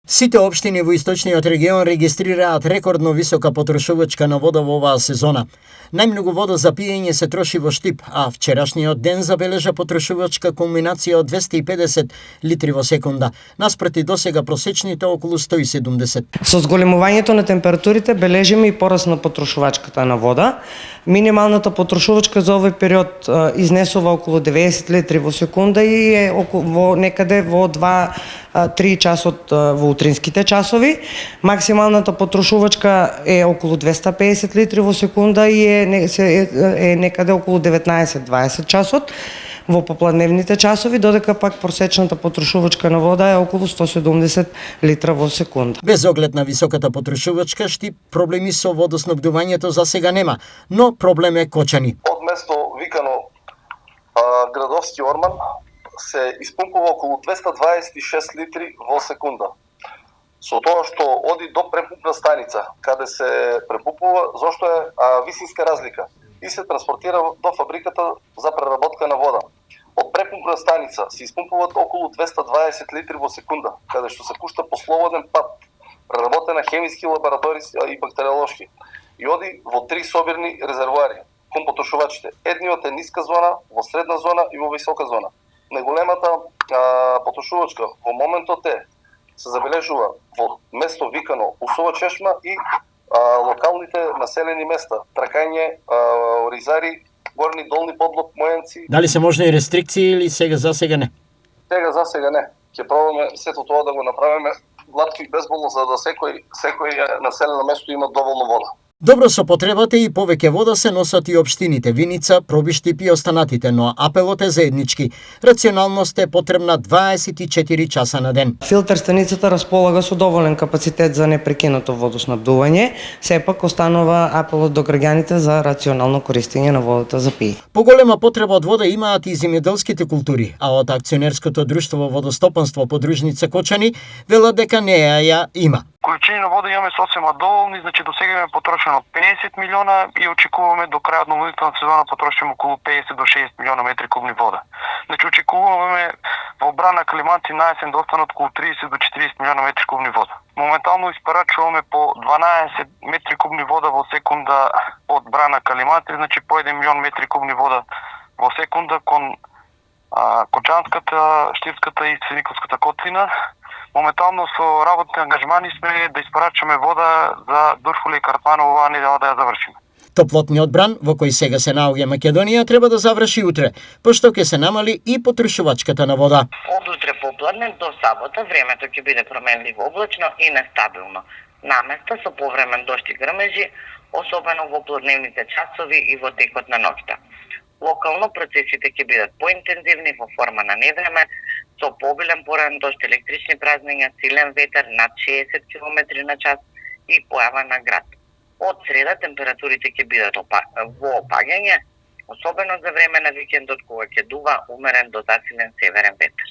Сите општини во источниот регион регистрираат рекордно висока потрошувачка на вода во оваа сезона. Најмногу вода за пиење се троши во Штип, а вчерашниот ден забележа потрошувачка кулминација од 250 литри во секунда, наспроти досега просечните околу 170. Со зголемувањето на температурите бележиме и пораст на потрошувачката на вода. Минималната потрошувачка за овој период изнесува околу 90 литри во секунда и е некаде во 2-3 часот во утринските часови. Максималната потрошувачка е околу 250 литри во секунда и е некаде околу 19-20 часот во попладневните часови, додека пак просечната потрошувачка на вода е околу 170 литра во секунда. Без оглед на високата потрошувачка, Штип проблеми со водоснабдувањето за сега нема, но проблем е Кочани. Од место викано Градовски орман се испумпува околу 226 литри во секунда. Со тоа што оди до препумпна станица, каде се препумпува, зашто е висинска разлика и се транспортира до фабриката за преработка на вода. Од препумпна станица се испумпуваат околу 220 литри во секунда, каде што се пушта по слободен пат, преработена хемиски, лабораториски и бактериолошки. И оди во 3 собирни резервоари кон потрошувачите. Едниот е ниска зона, во средна зона и во висока зона. Најголемата потрошувачка во моментот се забележува во место викано Усова чешма и локалните населени места, Тракање, Оризари, Горни, Долни, Подлог, Мојанци. Дали се можни рестрикции или за сега не? Сега за сега не. Ќе пробаме сето тоа да го направиме гладко и безболно, за да секој населено место има доволно вода. Добро со потребата и повеќе вода се носат и општините Виница, Пробиштип и останатите, но апелот е заеднички. Рационалност е потребна 24 часа на ден. Филтер станицата располага со доволен капацитет за непрекинато водоснабдување, сепак останува апелот до граѓаните за рационално користење на водата за пиење. Поголема потреба од вода имаат и земјоделските култури, а од акционерското друштво водостопанство подружница Кочани велат дека неа ја има. Количини на вода имаме сосема доволни, значи до сега имаме потрошено 50 милиона и очекуваме до крајот на водителна сезона потрошиме околу 50 до 60 милиона метри кубни вода. Значи очекуваме во Брана, Калиманци на есен да останат околу 30 до 40 милиона метри кубни вода. Моментално испорачуваме по 12 метри кубни вода во секунда од Брана, Калиманци, значи по 1 милион метри кубни вода во секунда кон Кочанската, Штипската и Сениковската котлина. Моментално со работни ангажмани сме да испорачаме вода за Дурфуле и Картманово оваа недела да ја завршиме. Топлотниот бран, во кој сега се наоѓа Македонија, треба да заврши утре, пошто ќе се намали и потрошувачката на вода. Од утре попладне до сабота времето ќе биде променливо облачно и нестабилно. Наместа со повремен дожд и грмежи, особено во попладневните часови и во текот на ноќта. Локално процесите ќе бидат поинтензивни во форма на невреме, со побилен поран дожд, електрични празнења, силен ветер над 60 км на час и појава на град. Од среда температурите ќе бидат во опаѓање, особено за време на викендот кога ќе дува умерен до засилен северен ветер.